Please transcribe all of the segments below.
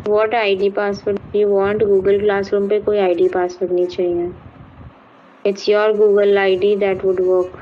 What ID password you want? Google classroom पे कोई ID password नहीं चाहिए. It's your Google ID that would work.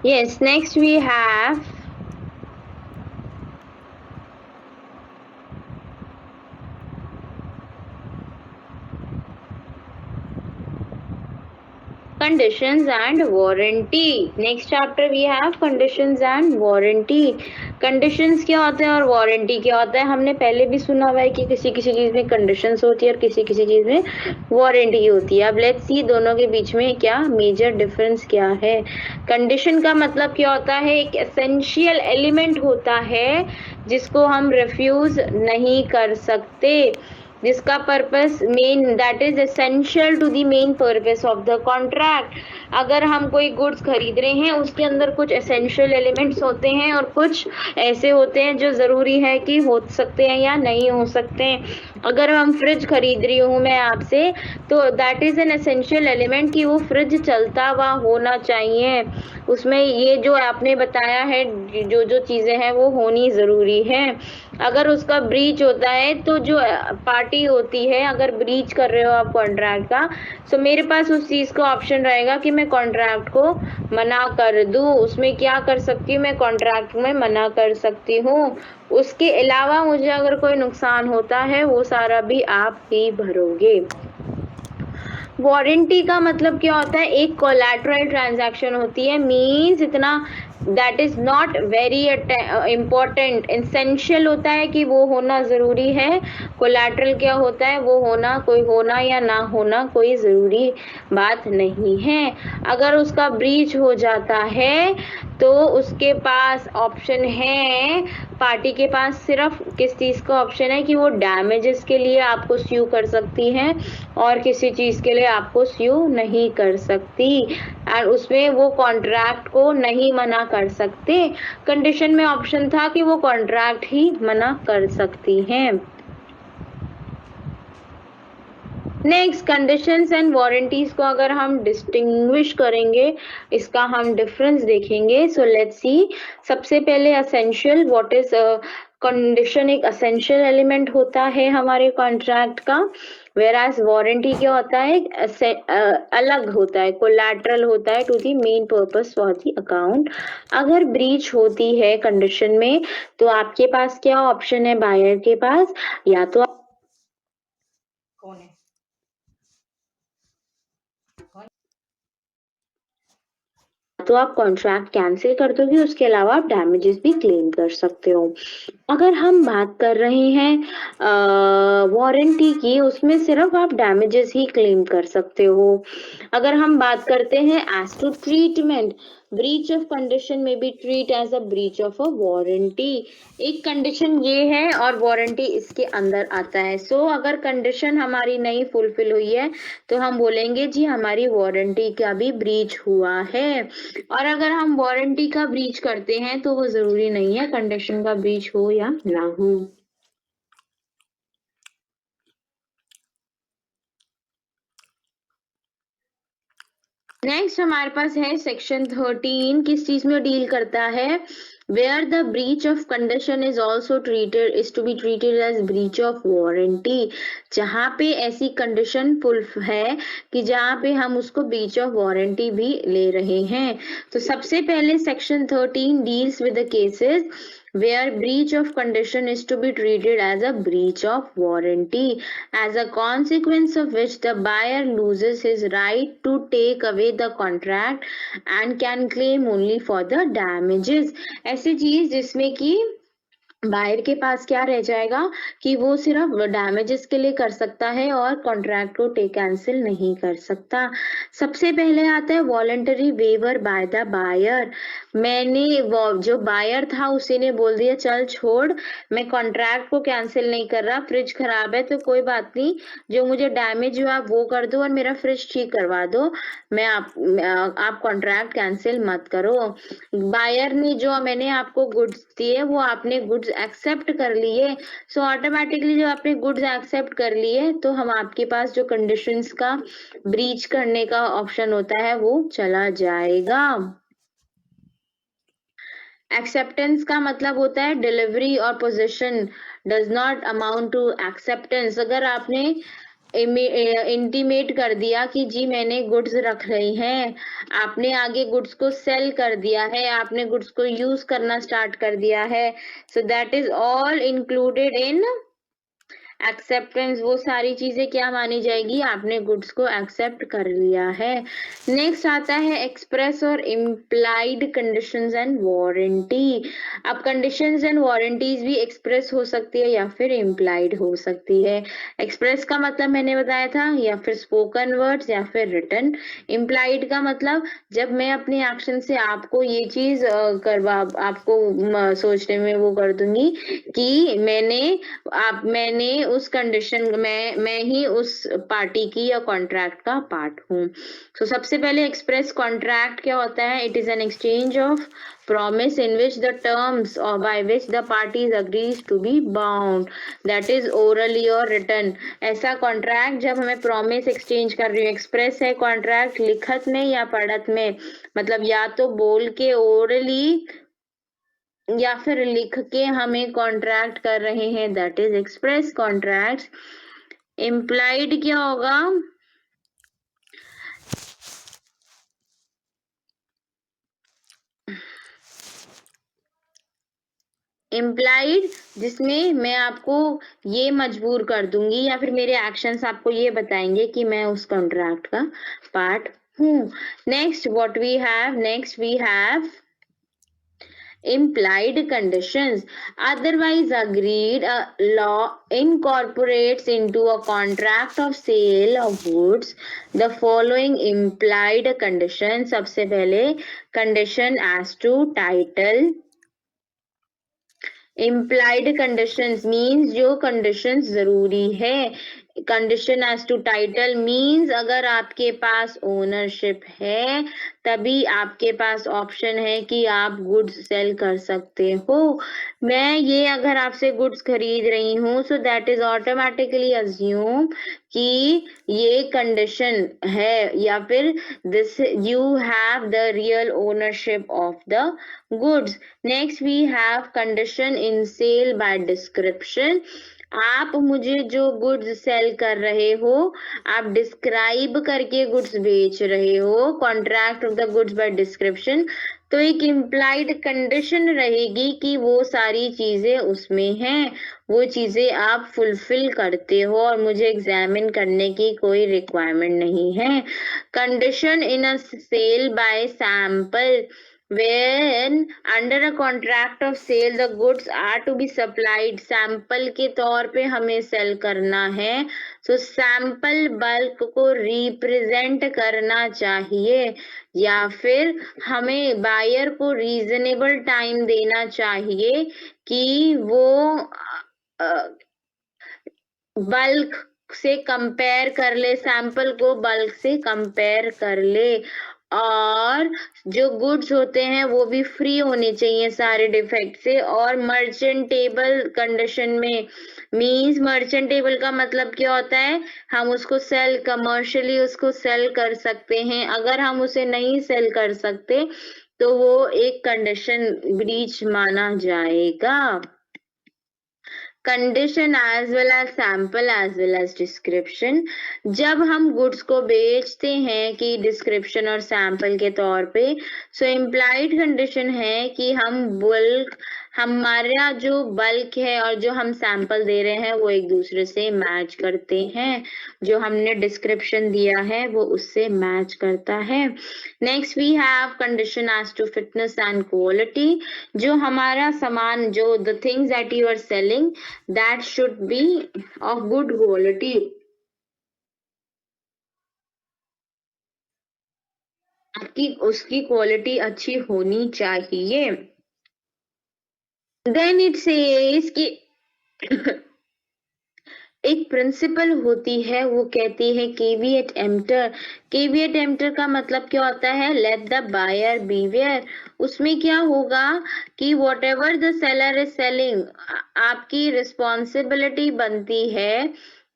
Yes, next we have conditions and warranty. Next chapter we have conditions and warranty. Conditions क्या होते हैं और warranty क्या होता है? हमने पहले भी सुना हुआ है कि किसी किसी चीज में कंडीशंस होती है और किसी किसी चीज में वारंटी होती है. अब लेट्स सी दोनों के बीच में क्या मेजर डिफरेंस क्या है. कंडीशन का मतलब क्या होता है? एक एसेंशियल एलिमेंट होता है जिसको हम रिफ्यूज नहीं कर सकते, जिसका purpose main that is essential to the main purpose of the contract. अगर हम कोई गुड्स खरीद रहे हैं उसके अंदर कुछ एसेंशियल एलिमेंट्स होते हैं और कुछ ऐसे होते हैं जो ज़रूरी है कि हो सकते हैं या नहीं हो सकते हैं. अगर हम फ्रिज खरीद रही हूँ मैं आपसे, तो that is an essential element कि वो फ्रिज चलता हुआ होना चाहिए. उसमें ये जो आपने बताया है जो जो चीज़ें हैं वो होनी ज़रूरी है. अगर उसका ब्रीच होता है तो जो पार्टी होती है, अगर ब्रीच कर रहे हो आप कॉन्ट्रैक्ट का, तो मेरे पास उस चीज़ का ऑप्शन रहेगा कि मैं कॉन्ट्रैक्ट को मना कर दूँ. उसमें क्या कर सकती हूँ? मैं कॉन्ट्रैक्ट में मना कर सकती हूँ. उसके अलावा मुझे अगर कोई नुकसान होता है वो सारा भी आप ही भरोगे. वारंटी का मतलब क्या होता है? एक कोलैटरल ट्रांजैक्शन होती है. मीन्स इतना that is not very important. Essential होता है कि वो होना ज़रूरी है. कोलैटरल क्या होता है? वो होना या ना होना कोई ज़रूरी बात नहीं है. अगर उसका ब्रीच हो जाता है तो उसके पास ऑप्शन है, पार्टी के पास सिर्फ किस चीज़ का ऑप्शन है कि वो डैमेजेस के लिए आपको स्यू कर सकती हैं और किसी चीज़ के लिए आपको स्यू नहीं कर सकती. और उसमें वो कॉन्ट्रैक्ट को नहीं मना कर सकते. कंडीशन में ऑप्शन था कि वो कॉन्ट्रैक्ट ही मना कर सकती हैं. नेक्स्ट कंडीशंस एंड वारंटीज को अगर हम डिस्टिंग्विश करेंगे, इसका हम डिफरेंस देखेंगे. So let's see. सबसे पहले असेंशियल. What is condition? एक असेंशियल एलिमेंट होता है हमारे कॉन्ट्रैक्ट का. वेराज वारंटी क्या होता है? अलग होता है, कोलैटरल होता है to the main purpose for the account. अगर ब्रीच होती है कंडीशन में तो आपके पास क्या ऑप्शन है? बायर के पास या तो कौन है तो आप कॉन्ट्रैक्ट कैंसिल कर दोगे, उसके अलावा आप डैमेजेस भी क्लेम कर सकते हो. अगर हम बात कर रहे हैं वारंटी की, उसमें सिर्फ आप डैमेजेस ही क्लेम कर सकते हो. अगर हम बात करते हैं as to treatment, breach of condition में be treat as a breach of a warranty. एक कंडीशन ये है और वारंटी इसके अंदर आता है. सो अगर कंडीशन हमारी नहीं फुलफिल हुई है तो हम बोलेंगे जी हमारी वारंटी का भी ब्रीच हुआ है. और अगर हम वारंटी का ब्रीच करते हैं तो वो जरूरी नहीं है कंडीशन का ब्रीच हो या ना हो. नेक्स्ट हमारे पास है सेक्शन 13. किस चीज में डील करता है? Where the breach of condition is also treated is to be treated as breach of warranty. जहाँ पे ऐसी कंडीशन फुल है कि जहाँ पे हम उसको ब्रीच ऑफ वारंटी भी ले रहे हैं. तो सबसे पहले section 13 deals with the cases where breach of condition is to be treated as a breach of warranty, as a consequence of which the buyer loses his right to take away the contract and can claim only for the damages. ऐसी चीज जिसमें कि buyer के पास क्या रह जाएगा कि वो सिर्फ डैमेजेस के लिए कर सकता है और कॉन्ट्रैक्ट को कैंसिल नहीं कर सकता। सबसे पहले आता है voluntary waiver by the buyer. मैंने जो बायर था उसी ने बोल दिया चल छोड़, मैं कॉन्ट्रैक्ट को कैंसिल नहीं कर रहा, फ्रिज खराब है तो कोई बात नहीं, जो मुझे डैमेज हुआ वो कर दो और मेरा फ्रिज ठीक करवा दो, मैं आप कॉन्ट्रैक्ट कैंसिल मत करो। बायर ने जो मैंने आपको गुड्स दिए वो आपने गुड्स एक्सेप्ट कर लिए, सो ऑटोमेटिकली जो आपने गुड्स एक्सेप्ट कर लिए तो हम आपके पास जो कंडीशंस का ब्रीच करने का ऑप्शन होता है वो चला जाएगा। एक्सेप्टेंस का मतलब होता है डिलीवरी और position does not amount to acceptance. अगर आपने इंटीमेट कर दिया कि जी मैंने गुड्स रख रही हैं, आपने आगे गुड्स को सेल कर दिया है, आपने गुड्स को यूज करना स्टार्ट कर दिया है, सो that is all included in acceptance. वो सारी चीजें क्या मानी जाएगी, आपने गुड्स को एक्सेप्ट कर लिया है। नेक्स्ट आता है एक्सप्रेस और इम्प्लाइड कंडीशंस एंड वारंटी। अब कंडीशंस एंड वारंटीज भी एक्सप्रेस हो सकती है या फिर इम्प्लाइड हो सकती है। एक्सप्रेस का मतलब मैंने बताया था या फिर स्पोकन वर्ड्स या फिर रिटन। इम्प्लाइड का मतलब जब मैं अपने एक्शन से आपको ये चीज आपको सोचने में वो कर दूंगी कि मैंने उस कंडीशन में मैं ही उस पार्टी की या कॉन्ट्रैक्ट का पार्ट हूँ। सो सबसे पहले एक्सप्रेस कॉन्ट्रैक्ट क्या होता है, it is an exchange of promise in which the terms or by which the parties agrees to be bound, that is orally or written। ऐसा कॉन्ट्रैक्ट जब हमें प्रॉमिस एक्सचेंज कर रही हूँ, एक्सप्रेस है कॉन्ट्रैक्ट लिखत में या पढ़त में, मतलब या तो बोल के ओरली या फिर लिख के हमें कॉन्ट्रैक्ट कर रहे हैं, that is express contract. Implied क्या होगा, इम्प्लाइड जिसमें मैं आपको ये मजबूर कर दूंगी या फिर मेरे एक्शंस आपको ये बताएंगे कि मैं उस कॉन्ट्रैक्ट का पार्ट हूँ। Next we have implied conditions otherwise agreed. A law incorporates into a contract of sale of goods the following implied conditions। सबसे पहले condition as to title। implied conditions means जो conditions जरूरी है। Condition as to title means अगर आपके पास ownership है तभी आपके पास ऑप्शन है कि आप गुड्स सेल कर सकते हो। मैं ये अगर आपसे गुड्स खरीद रही हूँ so that is automatically assume कि ये कंडीशन है या फिर this you have the real ownership of the goods. Next we have condition in sale by description. आप मुझे जो गुड्स सेल कर रहे हो आप डिस्क्राइब करके गुड्स बेच रहे हो, contract of the goods by description, तो एक इम्प्लाइड कंडीशन रहेगी कि वो सारी चीजें उसमें हैं, वो चीजें आप फुलफिल करते हो और मुझे एग्जामिन करने की कोई रिक्वायरमेंट नहीं है। Condition in a sale by sample, when under a contract of sale the goods are to be supplied, sample के तौर पे हमें सेल करना है, तो सैंपल बल्क को रिप्रेजेंट करना चाहिए या फिर हमें बायर को रीजनेबल टाइम देना चाहिए कि वो बल्क से कंपेयर कर ले, सैंपल को बल्क से कंपेयर कर ले, और जो गुड्स होते हैं वो भी फ्री होने चाहिए सारे डिफेक्ट से। और मर्चेंटेबल कंडीशन में मींस मर्चेंटेबल का मतलब क्या होता है, हम उसको सेल कमर्शियली उसको सेल कर सकते हैं, अगर हम उसे नहीं सेल कर सकते तो वो एक कंडीशन ब्रीच माना जाएगा। Condition as well as sample as well as description, जब हम गुड्स को बेचते हैं कि डिस्क्रिप्शन और सैंपल के तौर पे, सो इम्प्लाइड कंडीशन है कि हम बल्क हमारा जो बल्क है और जो हम सैंपल दे रहे हैं वो एक दूसरे से मैच करते हैं, जो हमने डिस्क्रिप्शन दिया है वो उससे मैच करता है। Next we have condition as to fitness and quality, जो हमारा सामान, जो the things that you are selling, that should be of good quality, आपकी उसकी क्वालिटी अच्छी होनी चाहिए। देन इट सेज कि एक प्रिंसिपल होती है, वो कहती है केविएट एम्प्टर। केविएट एम्प्टर का मतलब क्या होता है? Let the buyer beware. उसमें क्या होगा कि whatever the seller is selling, आपकी रिस्पॉन्सिबिलिटी बनती है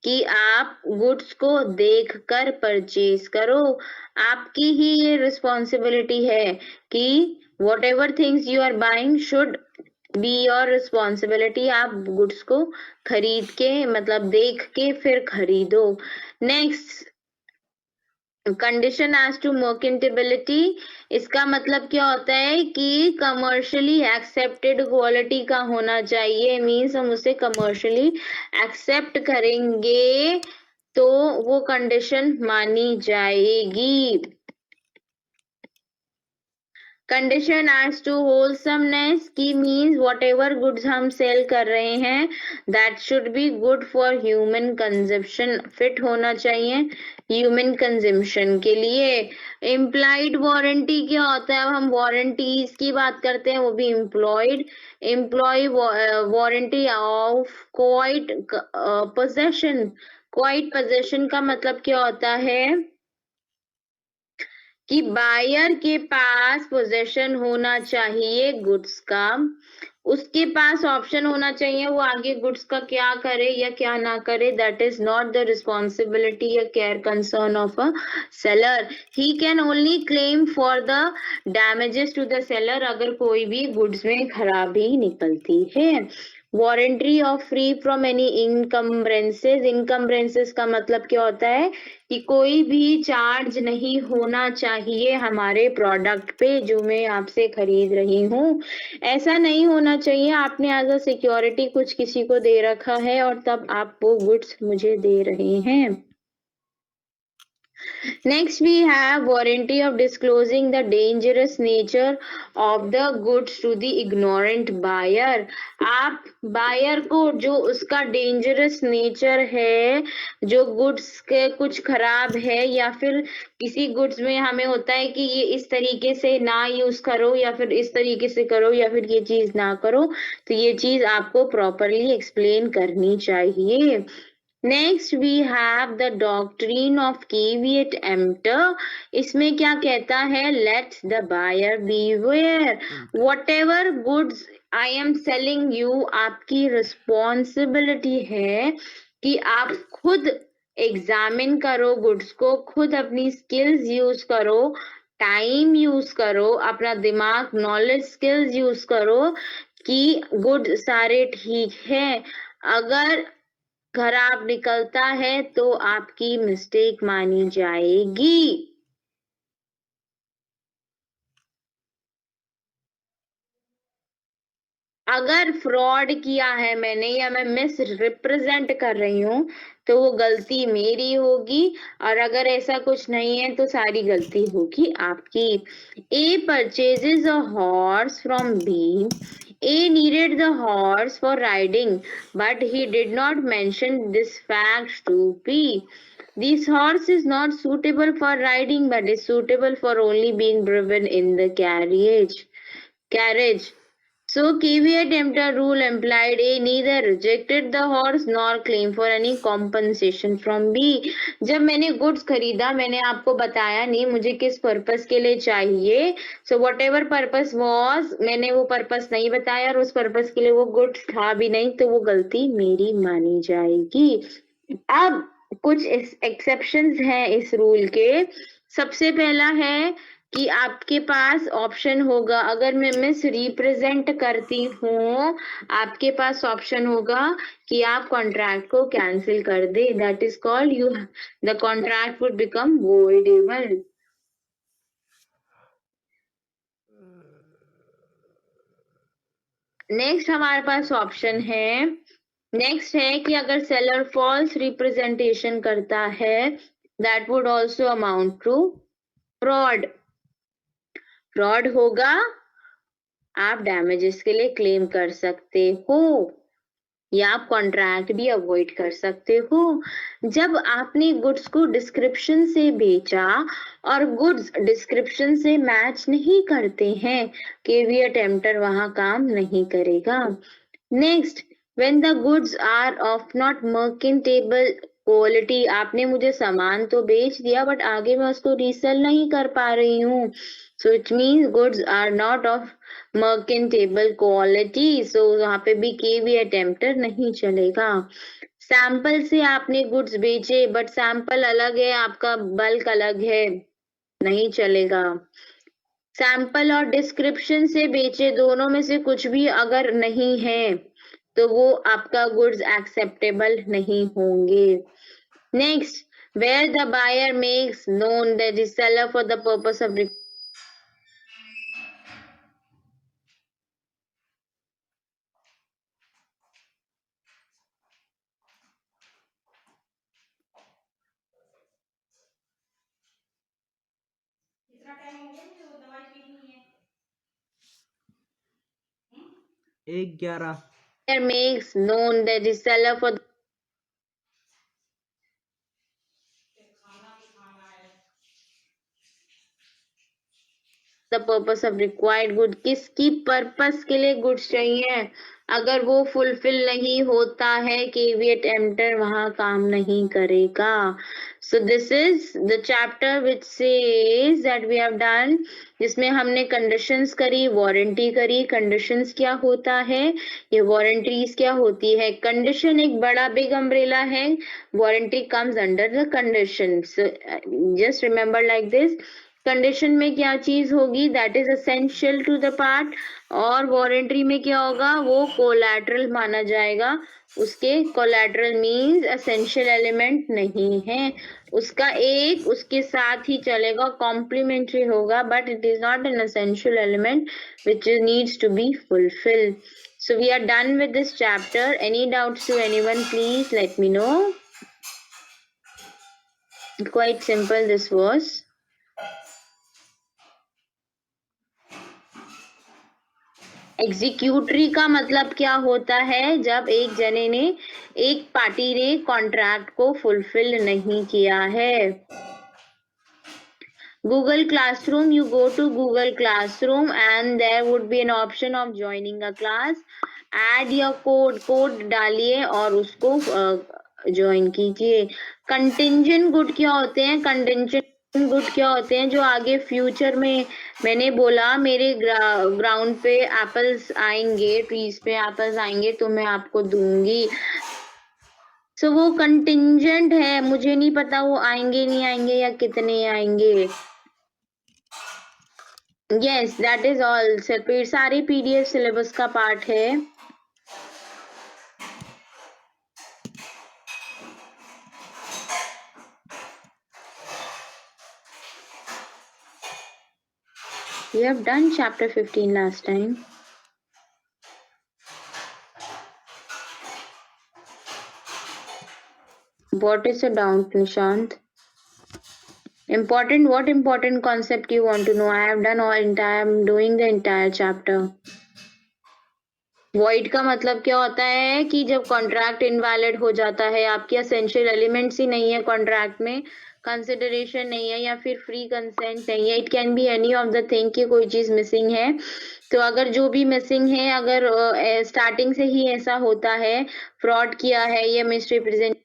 कि आप गुड्स को देख कर परचेज करो। आपकी ही ये रिस्पॉन्सिबिलिटी है कि whatever things you are buying should be your responsibility. आप गुड्स को खरीद के, मतलब देख के फिर खरीदो। Next condition as to merchantability, इसका मतलब क्या होता है कि कमर्शियली एक्सेप्टेड क्वालिटी का होना चाहिए। मीन्स हम उसे कमर्शियली एक्सेप्ट करेंगे तो वो कंडीशन मानी जाएगी। कंडीशन एज टू होलसमनेस की मीन्स वॉट एवर गुड्स हम सेल कर रहे हैं that should be good for human consumption, fit होना चाहिए ह्यूमन कंजम्पशन के लिए। इम्प्लाइड वारंटी क्या होता है? अब हम वारंटीज की बात करते हैं, वो भी employ warranty of quiet possession. Quiet possession का मतलब क्या होता है कि बायर के पास पोजेशन होना चाहिए गुड्स का, उसके पास ऑप्शन होना चाहिए वो आगे गुड्स का क्या करे या क्या ना करे। That is not the responsibility या care concern of a seller. He can only claim for the damages to the seller, अगर कोई भी गुड्स में खराबी निकलती है। Warranty of free from any encumbrances. Encumbrances का मतलब क्या होता है कि कोई भी चार्ज नहीं होना चाहिए हमारे प्रोडक्ट पे जो मैं आपसे खरीद रही हूँ। ऐसा नहीं होना चाहिए आपने एज अ सिक्योरिटी कुछ किसी को दे रखा है और तब आप वो गुड्स मुझे दे रहे हैं। Next, we have warranty of disclosing the dangerous nature of the goods to the ignorant buyer. आप बायर को जो उसका डेंजरस नेचर है, जो गुड्स के कुछ खराब है या फिर किसी गुड्स में हमें होता है कि ये इस तरीके से ना यूज करो या फिर इस तरीके से करो या फिर ये चीज ना करो, तो ये चीज आपको प्रॉपरली एक्सप्लेन करनी चाहिए। Next we have the doctrine of caveat emptor. इसमें क्या कहता है? Let the buyer beware. Whatever goods I am selling you, आपकी रिस्पॉन्सिबिलिटी है कि आप खुद एग्जामिन करो गुड्स को, खुद अपनी स्किल्स यूज करो, टाइम यूज करो, अपना दिमाग, नॉलेज, स्किल्स यूज करो कि गुड सारे ठीक है। अगर खराब निकलता है तो आपकी मिस्टेक मानी जाएगी। अगर फ्रॉड किया है मैंने या मैं मिस रिप्रेजेंट कर रही हूँ तो वो गलती मेरी होगी, और अगर ऐसा कुछ नहीं है तो सारी गलती होगी आपकी। A purchases a horse from B. A needed the horse for riding, but he did not mention this fact to B. This horse is not suitable for riding, but is suitable for only being driven in the carriage. So caveat emptor rule implied A neither rejected the horse nor claim for any compensation from B. जब मैंने goods खरीदा मैंने आपको बताया नहीं मुझे किस purpose के लिए चाहिए, so what ever purpose was, मैंने वो पर्पस नहीं बताया और उस पर्पस के लिए वो गुड्स था भी नहीं, तो वो गलती मेरी मानी जाएगी। अब कुछ एक्सेप्शंस हैं इस रूल के। सबसे पहला है कि आपके पास ऑप्शन होगा, अगर मैं मिस रिप्रेजेंट करती हूँ आपके पास ऑप्शन होगा कि आप कॉन्ट्रैक्ट को कैंसिल कर दे। That is called you the contract would become voidable. Next हमारे पास ऑप्शन है, नेक्स्ट है कि अगर सेलर फॉल्स रिप्रेजेंटेशन करता है, that would also amount to fraud. Fraud होगा, आप डैमेजेस के लिए क्लेम कर सकते हो या आप कॉन्ट्रैक्ट भी अवॉइड कर सकते हो। जब आपने गुड्स को डिस्क्रिप्शन से बेचा और गुड्स डिस्क्रिप्शन से मैच नहीं करते हैं, केवी अटेम्प्टर वहां काम नहीं करेगा। Next, when the goods are of not merchantable quality, आपने मुझे सामान तो बेच दिया बट आगे मैं उसको रीसेल नहीं कर पा रही हूँ, so it means goods are not of merchantable quality, so वहां पे भी केवी अटेम्प्टर नहीं चलेगा। सैंपल से आपने गुड्स बेचे बट सैंपल अलग है, आपका बल्क अलग है, नहीं चलेगा। सैंपल और डिस्क्रिप्शन से बेचे, दोनों में से कुछ भी अगर नहीं है तो वो आपका गुड्स एक्सेप्टेबल नहीं होंगे। Next, where the buyer makes known that the seller for the purpose of कितना टाइम हो गया मुझे वो दवाई पीनी नहीं है। 1:11 buyer makes known that the seller for खाना भी खाना है। the purpose of required good, किसकी पर्पस के लिए गुड्स चाहिए, अगर वो फुलफिल नहीं होता है केवीएट एंटर वहां काम नहीं करेगा। So this is the chapter which says that we have done, जिसमें हमने कंडीशंस करी, वारंटी करी। कंडीशंस क्या होता है, ये वारंटीज क्या होती है। कंडीशन एक बड़ा बिग अम्ब्रेला है, warranty comes under the condition. Just remember like this, condition में क्या चीज होगी, that is essential to the part, और वारंटी में क्या होगा, वो कोलैटरल माना जाएगा। उसके कोलैटरल मींस एसेंशियल एलिमेंट नहीं है, उसका एक उसके साथ ही चलेगा, कॉम्प्लीमेंट्री होगा, but it is not an essential element which needs to be fulfilled. So we are done with this chapter. Any doubts to anyone, please let me know. Quite simple this was. Executory का मतलब क्या होता है, जब एक जने ने, एक पार्टी ने कॉन्ट्रैक्ट को फुलफिल नहीं किया है। Google Classroom, you go to Google Classroom and there would be an option of joining a class. Add your code डालिए और उसको ज्वाइन कीजिए। कंटिंजेंट गुड क्या होते हैं, कंटिंजेंट गुड क्या होते हैं, जो आगे फ्यूचर में, मैंने बोला मेरे ग्राउंड पे एप्पल्स आएंगे, ट्रीज पे एप्पल्स आएंगे तो मैं आपको दूंगी। सो वो कंटिंजेंट है, मुझे नहीं पता वो आएंगे नहीं आएंगे या कितने आएंगे। Yes, that is all. सारे पीडीएफ सिलेबस का पार्ट है। We have done chapter 15 last time. What is the doubt, Nishant? Important, what important concept you want to know? I have done all entire, I'm doing the entire chapter. Void का मतलब क्या होता है कि जब contract invalid हो जाता है, आपके एसेंशियल एलिमेंट्स ही नहीं है कॉन्ट्रैक्ट में, कंसिडरेशन नहीं है या फिर फ्री कंसेंट नहीं है, it can be any of the thing कि कोई चीज मिसिंग है। तो अगर जो भी मिसिंग है, अगर स्टार्टिंग से ही ऐसा होता है, फ्रॉड किया है या मिसरिप्रेजेंट